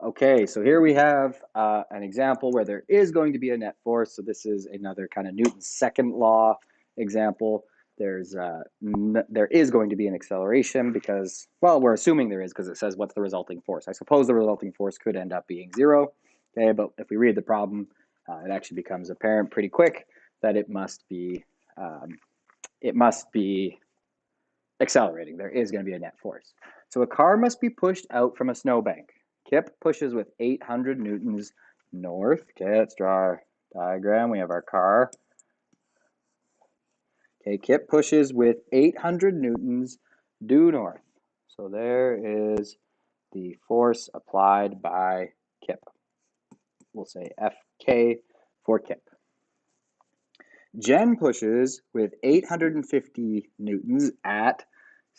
Okay, so here we have an example where there is going to be a net force. So this is another kind of Newton's second law example. There is going to be an acceleration because, well, we're assuming there is because it says what's the resulting force. I suppose the resulting force could end up being zero. Okay, but if we read the problem, it actually becomes apparent pretty quick that it must be accelerating. There is going to be a net force. So a car must be pushed out from a snowbank. Kip pushes with 800 newtons north. Okay, let's draw our diagram. We have our car. Okay, Kip pushes with 800 newtons due north. So there is the force applied by Kip. We'll say Fk for Kip. Jen pushes with 850 newtons at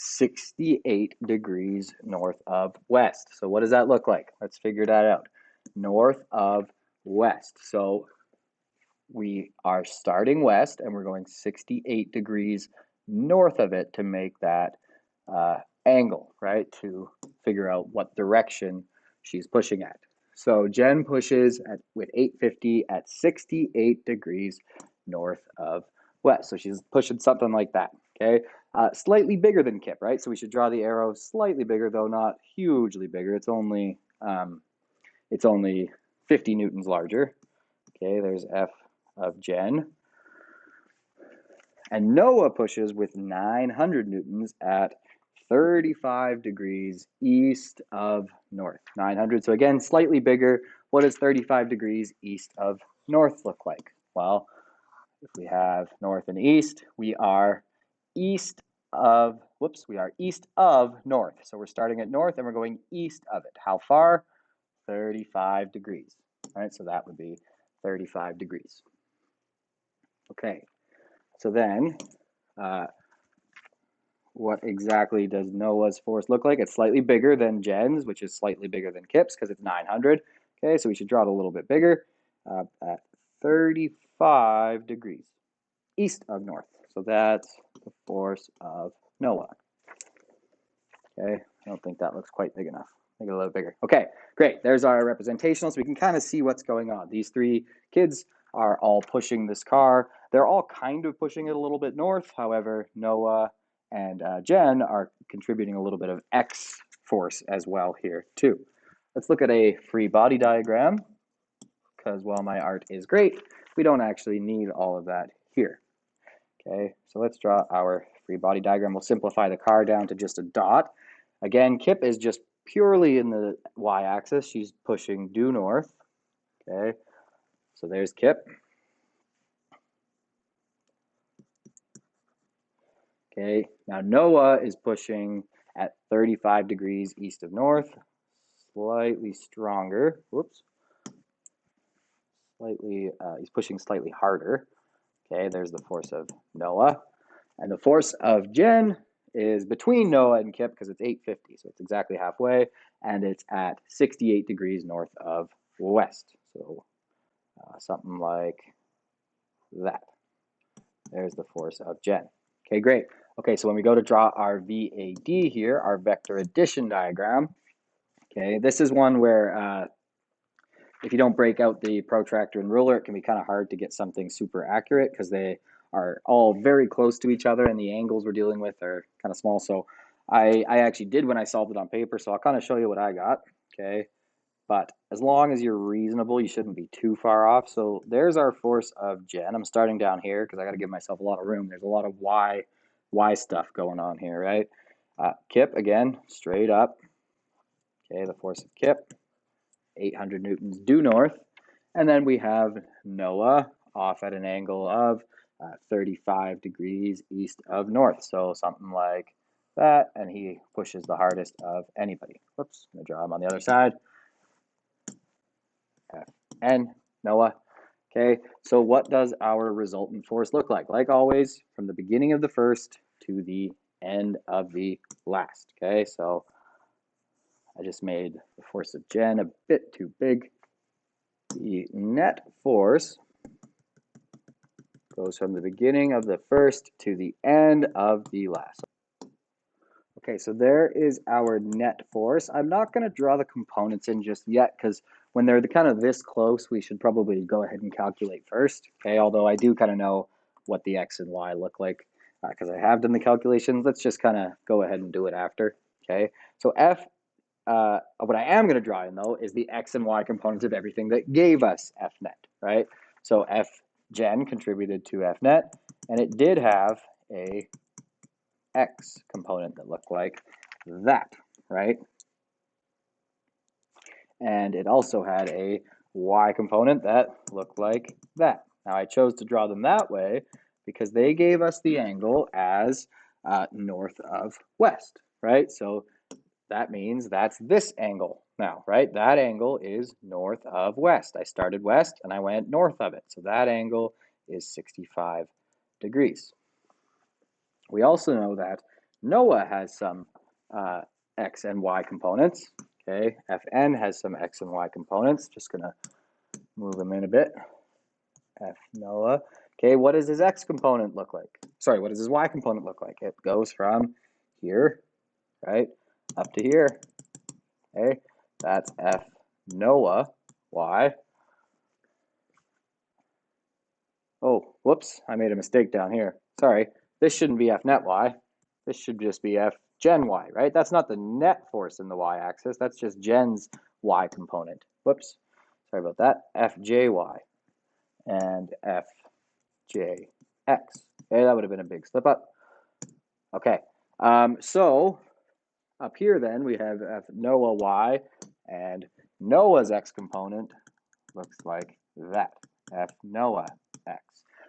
68 degrees north of west. So what does that look like? Let's figure that out. North of west. So we are starting west and we're going 68 degrees north of it to make that angle, right? To figure out what direction she's pushing at. So Jen pushes with 850 at 68 degrees north of west. So she's pushing something like that, okay? Slightly bigger than Kip, right? So we should draw the arrow slightly bigger, though not hugely bigger. It's only 50 newtons larger. Okay, there's F of Jen. And Noah pushes with 900 newtons at 35 degrees east of north. 900, so again, slightly bigger. What does 35 degrees east of north look like? Well, if we have north and east, we are east of north. So we're starting at north and we're going east of it. How far? 35 degrees. All right, so that would be 35 degrees. Okay, so then what exactly does Noah's force look like? It's slightly bigger than Jen's, which is slightly bigger than Kip's because it's 900. Okay, so we should draw it a little bit bigger at 35 degrees east of north. So that's the force of Noah. Okay, I don't think that looks quite big enough. Make it a little bigger. Okay, great. There's our representational, so we can kind of see what's going on. These three kids are all pushing this car. They're all kind of pushing it a little bit north. However, Noah and Jen are contributing a little bit of X force as well here too. Let's look at a free body diagram because while my art is great, we don't actually need all of that here. Okay, so let's draw our free body diagram. We'll simplify the car down to just a dot. Again, Kip is just purely in the y-axis. She's pushing due north. Okay, so there's Kip. Okay, now Noah is pushing at 35 degrees east of north. Slightly stronger. Whoops. He's pushing slightly harder. Okay, there's the force of Noah. And the force of Jen is between Noah and Kip because it's 850, so it's exactly halfway, and it's at 68 degrees north of west. So something like that. There's the force of Jen. Okay, great. Okay, so when we go to draw our VAD here, our vector addition diagram, okay, this is one where if you don't break out the protractor and ruler, it can be kind of hard to get something super accurate because they are all very close to each other and the angles we're dealing with are kind of small. So I actually did when I solved it on paper, so I'll kind of show you what I got, okay? But as long as you're reasonable, you shouldn't be too far off. So there's our force of Jen. I'm starting down here because I got to give myself a lot of room. There's a lot of Y stuff going on here, right? Kip, again, straight up. Okay, the force of Kip, 800 newtons due north. And then we have Noah off at an angle of 35 degrees east of north. So something like that. And he pushes the hardest of anybody. Whoops, I'm going to draw him on the other side. Fn, Noah. Okay, so what does our resultant force look like? Like always, from the beginning of the first to the end of the last. Okay, so I just made the force of Jen a bit too big. The net force goes from the beginning of the first to the end of the last. Okay, so there is our net force. I'm not going to draw the components in just yet because when they're kind of this close, we should probably go ahead and calculate first. Okay, although I do kind of know what the x and y look like because I have done the calculations. Let's just kind of go ahead and do it after. Okay, so what I am going to draw in though is the x and y components of everything that gave us F net, right? So F gen contributed to F net, and it did have a x component that looked like that, right? And it also had a y component that looked like that. Now I chose to draw them that way because they gave us the angle as north of west, right? So that means that's this angle now, right? That angle is north of west. I started west and I went north of it. So that angle is 65 degrees. We also know that NOAA has some x and y components. Okay, Fn has some x and y components. Just gonna move them in a bit. F NOAA. Okay, what does his x component look like? Sorry, what does his y component look like? It goes from here, right, up to here. Okay, that's F NOAA y. Oh, whoops, I made a mistake down here. Sorry, this shouldn't be F net y. This should just be F gen y, right? That's not the net force in the y-axis. That's just gen's y component. Whoops, sorry about that. FJY and FJX. Okay, that would have been a big slip up. Okay, so up here then we have F NOAA y, and NOAA's x component looks like that, F NOAA x.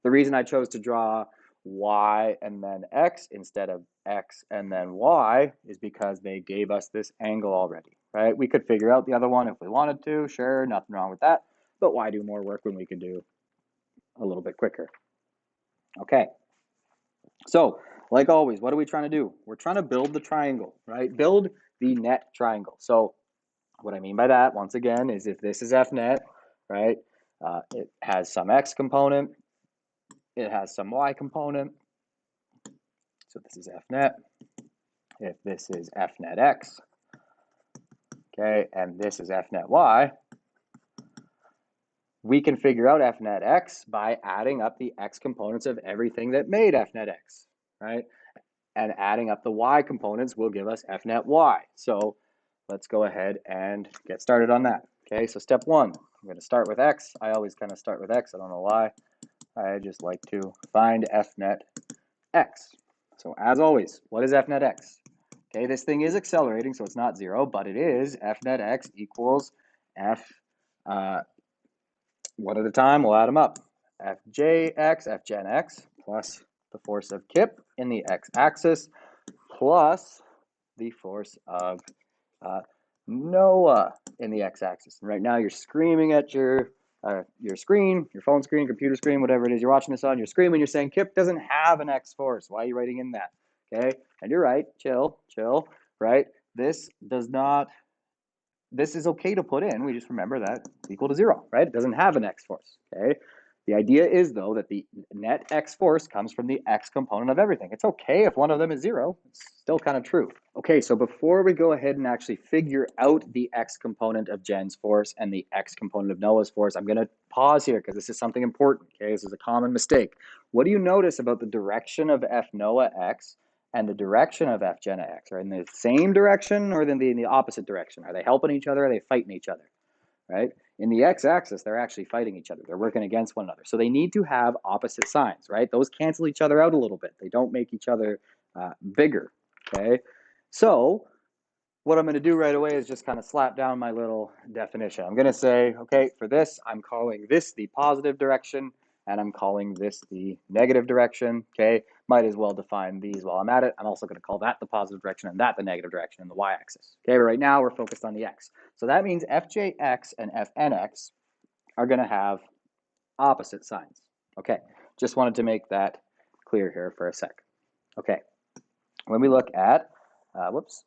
The reason I chose to draw y and then x instead of x and then y is because they gave us this angle already, right? We could figure out the other one if we wanted to, sure, nothing wrong with that, but why do more work when we can do a little bit quicker? Okay, so like always, what are we trying to do? We're trying to build the triangle, right? Build the net triangle. So what I mean by that, once again, is if this is F net, right, it has some x component, it has some y component. So this is F net. If this is F net x, okay, and this is F net y, we can figure out F net x by adding up the x components of everything that made F net x, right? And adding up the y components will give us F net y. So let's go ahead and get started on that. Okay, so step one, I'm going to start with x. I always kind of start with x. I don't know why. I just like to find F net x. So as always, what is F net x? Okay, this thing is accelerating, so it's not 0, but it is F net x equals F, one at a time, we'll add them up. Fjx, F gen x, plus the force of Kip in the x-axis, plus the force of NOAA in the x-axis. And right now you're screaming at your screen, your phone screen, computer screen, whatever it is you're watching this on, you're screaming, you're saying, Kip doesn't have an x force. Why are you writing in that? Okay, and you're right, chill, right? This is okay to put in. We just remember that it's equal to 0, right? It doesn't have an x force, okay? The idea is, though, that the net x force comes from the x component of everything. It's okay if one of them is 0. It's still kind of true. Okay, so before we go ahead and actually figure out the x component of Jen's force and the x component of Noah's force, I'm going to pause here because this is something important, okay? This is a common mistake. What do you notice about the direction of F NOAA x and the direction of F Gen x? Are in the same direction or in the opposite direction? Are they helping each other? Or are they fighting each other, right? In the x-axis, they're actually fighting each other. They're working against one another. So they need to have opposite signs, right? Those cancel each other out a little bit. They don't make each other bigger, okay? So what I'm going to do right away is just kind of slap down my little definition. I'm going to say, okay, for this, I'm calling this the positive direction, and I'm calling this the negative direction, okay? Might as well define these while I'm at it. I'm also going to call that the positive direction and that the negative direction in the y-axis. Okay, but right now we're focused on the x. So that means Fjx and Fnx are going to have opposite signs. Okay, just wanted to make that clear here for a sec. Okay, when we look at, whoops,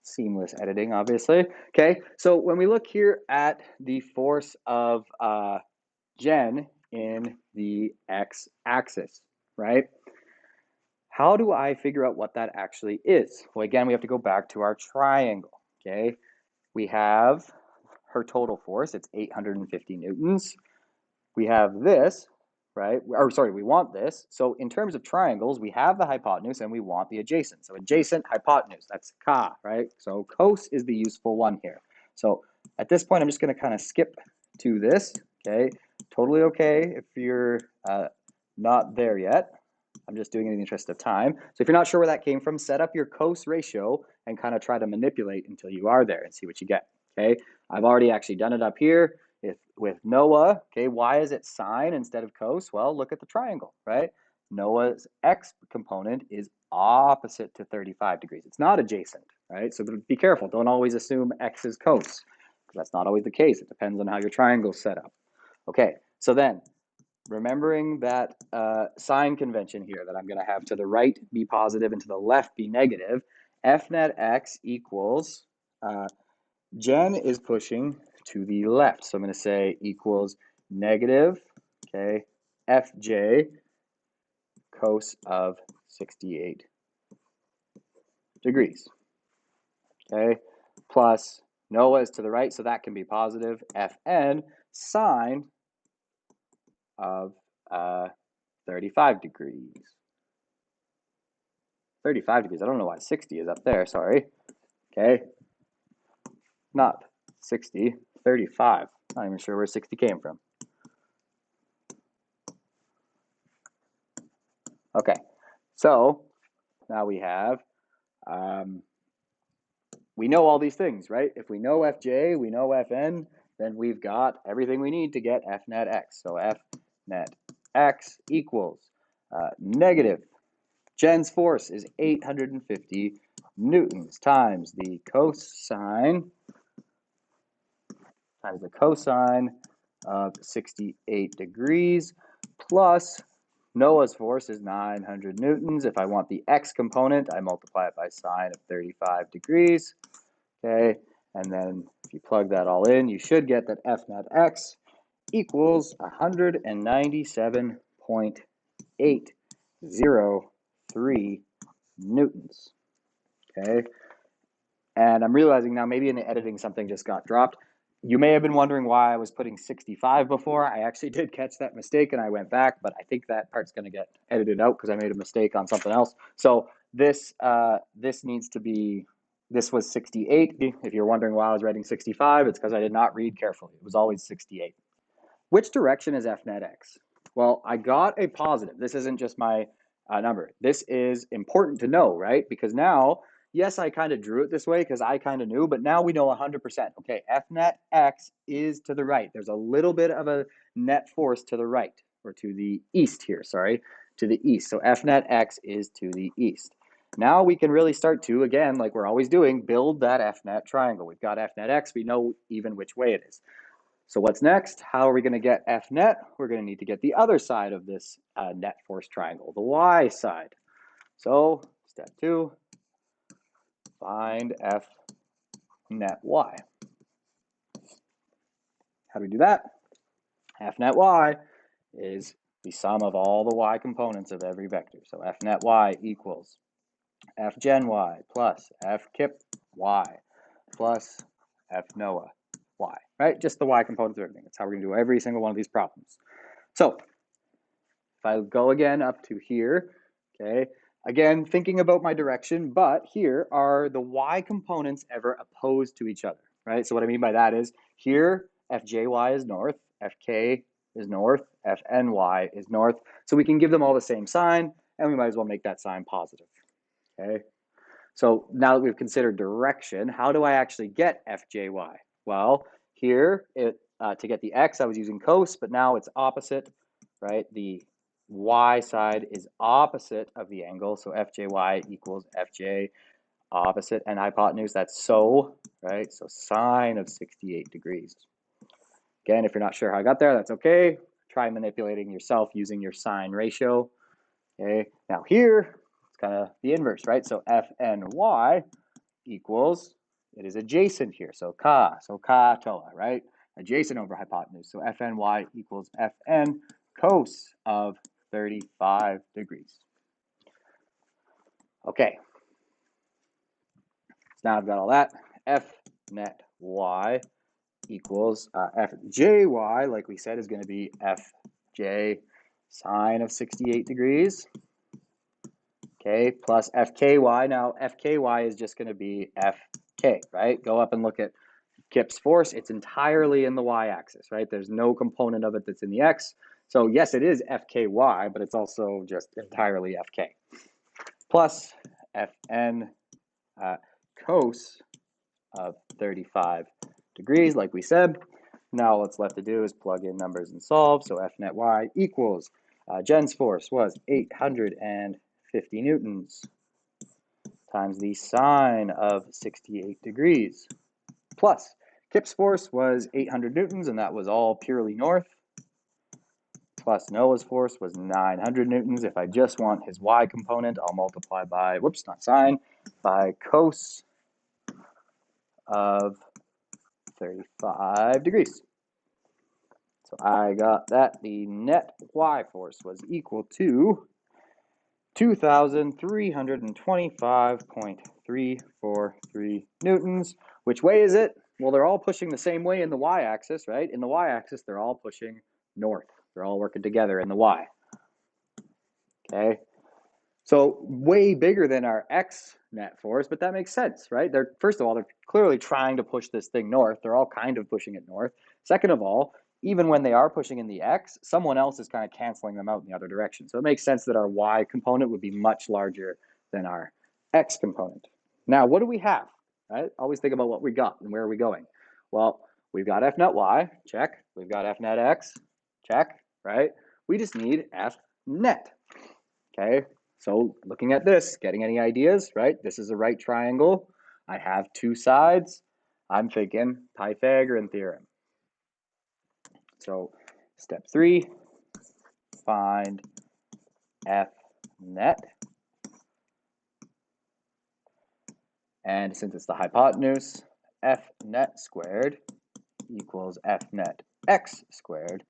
seamless editing, obviously. Okay, so when we look here at the force of Jen in the x-axis, right? How do I figure out what that actually is? Well, again, we have to go back to our triangle, okay? We have her total force, it's 850 newtons. We have this, right? Or sorry, we want this. So in terms of triangles, we have the hypotenuse and we want the adjacent. So adjacent hypotenuse, that's ka, right? So cos is the useful one here. So at this point, I'm just going to kind of skip to this, okay? Totally okay if you're not there yet. I'm just doing it in the interest of time. So if you're not sure where that came from, set up your cos ratio and kind of try to manipulate until you are there and see what you get, okay? I've already actually done it up here with Noah, okay? Why is it sine instead of cos? Well, look at the triangle, right? Noah's x component is opposite to 35 degrees. It's not adjacent, right? So be careful. Don't always assume x is cos, because that's not always the case. It depends on how your triangle's set up. Okay, so then remembering that sign convention here that I'm going to have to the right be positive and to the left be negative, f net x equals, Jen is pushing to the left. So I'm going to say equals negative, okay, fj cos of 68 degrees, okay, plus Noah is to the right, so that can be positive, fn sine of 35 degrees. 35 degrees. I don't know why 60 is up there, sorry. Okay. Not 60, 35. Not even sure where 60 came from. Okay. So now we have, we know all these things, right? If we know Fj, we know Fn, then we've got everything we need to get F net x. So F net x equals negative. Jen's force is 850 newtons times the cosine of 68 degrees plus Noah's force is 900 newtons. If I want the x component, I multiply it by sine of 35 degrees. Okay, and then if you plug that all in, you should get that F net x equals 197.803 newtons. Okay, and I'm realizing now maybe in the editing something just got dropped. You may have been wondering why I was putting 65 before. I actually did catch that mistake and I went back, but I think that part's going to get edited out because I made a mistake on something else. So this needs to be, this was 68. If you're wondering why I was writing 65, it's because I did not read carefully. It was always 68. Which direction is F net x? Well, I got a positive. This isn't just my number. This is important to know, right? Because now, yes, I kind of drew it this way because I kind of knew, but now we know 100%. Okay, F net x is to the right. There's a little bit of a net force to the right, or to the east here, sorry, to the east. So F net x is to the east. Now we can really start to, again, like we're always doing, build that F net triangle. We've got F net x. We know even which way it is. So what's next? How are we going to get F net? We're going to need to get the other side of this net force triangle, the y side. So step 2, find F net y. How do we do that? F net y is the sum of all the y components of every vector. So F net y equals F gen y plus F kip y plus F Noah y, right? Just the y components of everything. That's how we're going to do every single one of these problems. So if I go again up to here, okay, again, thinking about my direction, but here are the y components ever opposed to each other, right? So what I mean by that is here, fjy is north, fk is north, fny is north. So we can give them all the same sign, and we might as well make that sign positive, okay? So now that we've considered direction, how do I actually get fjy? Well, here, to get the x, I was using cos, but now it's opposite, right? The y side is opposite of the angle, so fjy equals fj opposite and hypotenuse. That's so, right? So sine of 68 degrees. Again, if you're not sure how I got there, that's okay. Try manipulating yourself using your sine ratio. Okay, now here, it's kind of the inverse, right? So fny equals, it is adjacent here, so ka toa, right? Adjacent over hypotenuse, so fny equals fn cos of 35 degrees. Okay, so now I've got all that. F net y equals fjy, like we said, is going to be fj sine of 68 degrees. Okay, plus fky. Now, fky is just going to be fk, right? Go up and look at Kip's force. It's entirely in the y-axis, right? There's no component of it that's in the x. So yes, it is fky, but it's also just entirely fk. Plus fn cos of 35 degrees, like we said. Now what's left to do is plug in numbers and solve. So F net y equals, Jen's force was 850 newtons times the sine of 68 degrees, plus Kip's force was 800 newtons, and that was all purely north, plus Noah's force was 900 newtons. If I just want his y component, I'll multiply by, whoops, not sine, by cos of 35 degrees. So I got that the net y force was equal to 2,325.343 newtons. Which way is it? Well, they're all pushing the same way in the y-axis, right? In the y-axis, they're all pushing north. They're all working together in the y. Okay? So way bigger than our x net force, but that makes sense, right? First of all, they're clearly trying to push this thing north. They're all kind of pushing it north. Second of all, even when they are pushing in the x, someone else is kind of canceling them out in the other direction. So it makes sense that our y component would be much larger than our x component. Now, what do we have, right? Always think about what we got and where are we going. Well, we've got f net y, check. We've got f net x, check, right? We just need f net, okay? So looking at this, getting any ideas, right? This is a right triangle. I have two sides. I'm thinking Pythagorean theorem. So step 3, find f net. And since it's the hypotenuse, f net squared equals f net x squared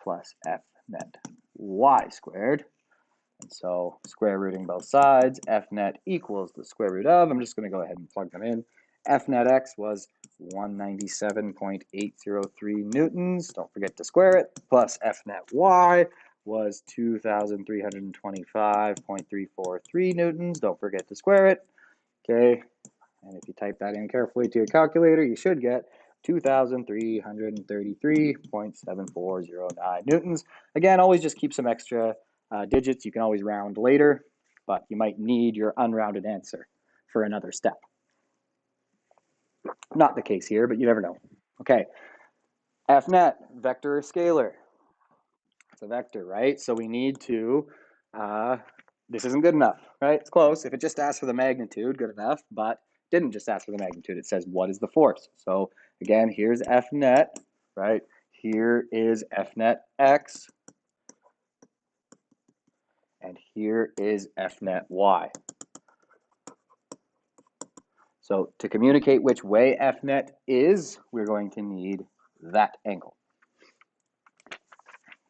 plus f net y squared. And so square rooting both sides, f net equals the square root of, I'm just going to go ahead and plug them in. F net x was 197.803 newtons, don't forget to square it, plus f net y was 2,325.343 newtons, don't forget to square it. Okay, and if you type that in carefully to your calculator, you should get 2,333.7409 newtons. Again, always just keep some extra digits. You can always round later, but you might need your unrounded answer for another step. Not the case here, but you never know. Okay, F net, vector or scalar? It's a vector, right? So we need to, this isn't good enough, right? It's close. If it just asks for the magnitude, good enough, but didn't just ask for the magnitude. It says, what is the force? So again, here's F net, right? Here is F net x, and here is F net y. So to communicate which way F net is, we're going to need that angle.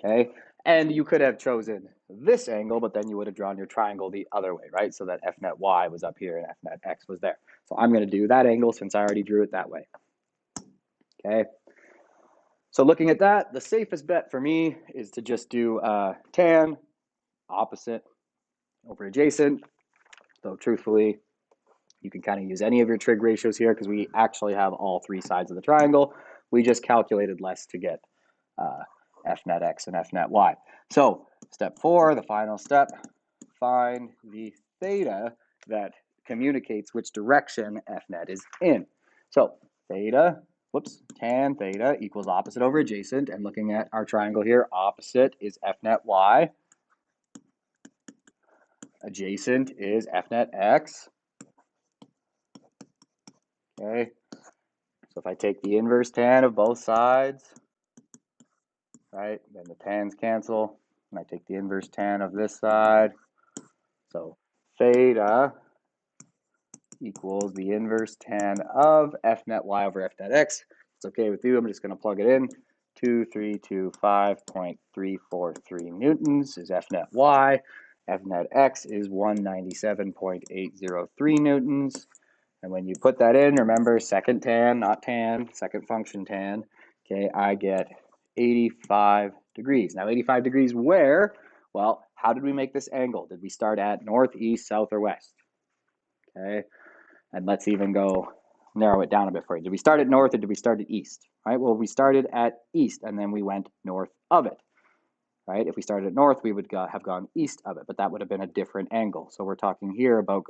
Okay, and you could have chosen this angle, but then you would have drawn your triangle the other way, right? So that F net y was up here and F net x was there. So I'm going to do that angle since I already drew it that way. Okay, so looking at that, the safest bet for me is to just do tan opposite over adjacent. So truthfully, you can kind of use any of your trig ratios here because we actually have all three sides of the triangle. We just calculated less to get F net x and F net y. So step 4, the final step, find the theta that communicates which direction F net is in. So theta, tan theta equals opposite over adjacent, and looking at our triangle here, opposite is F net y, adjacent is F net x. Okay, so if I take the inverse tan of both sides, right, then the tans cancel, and I take the inverse tan of this side. So theta equals the inverse tan of F net y over F net x. It's okay with you, I'm just going to plug it in. 2325.343 newtons is F net y, F net x is 197.803 newtons. And when you put that in, remember second tan, not tan, second function tan, okay, I get 85 degrees. Now 85 degrees where? Well, how did we make this angle? Did we start at north, east, south, or west? Okay, and let's even go narrow it down a bit for you. Did we start at north or did we start at east? Right, well, we started at east and then we went north of it. Right, if we started at north, we would have gone east of it, but that would have been a different angle. So we're talking here about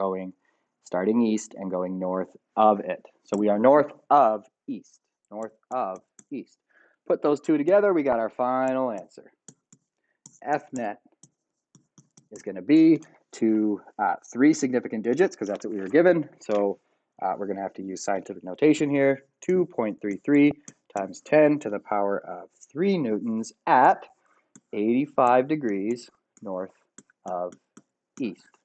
starting east and going north of it. So we are north of east, north of east. Put those two together, we got our final answer. F net is going to be to 3 significant digits, because that's what we were given. So we're going to have to use scientific notation here. 2.33 times 10 to the power of 3 newtons at 85 degrees north of east.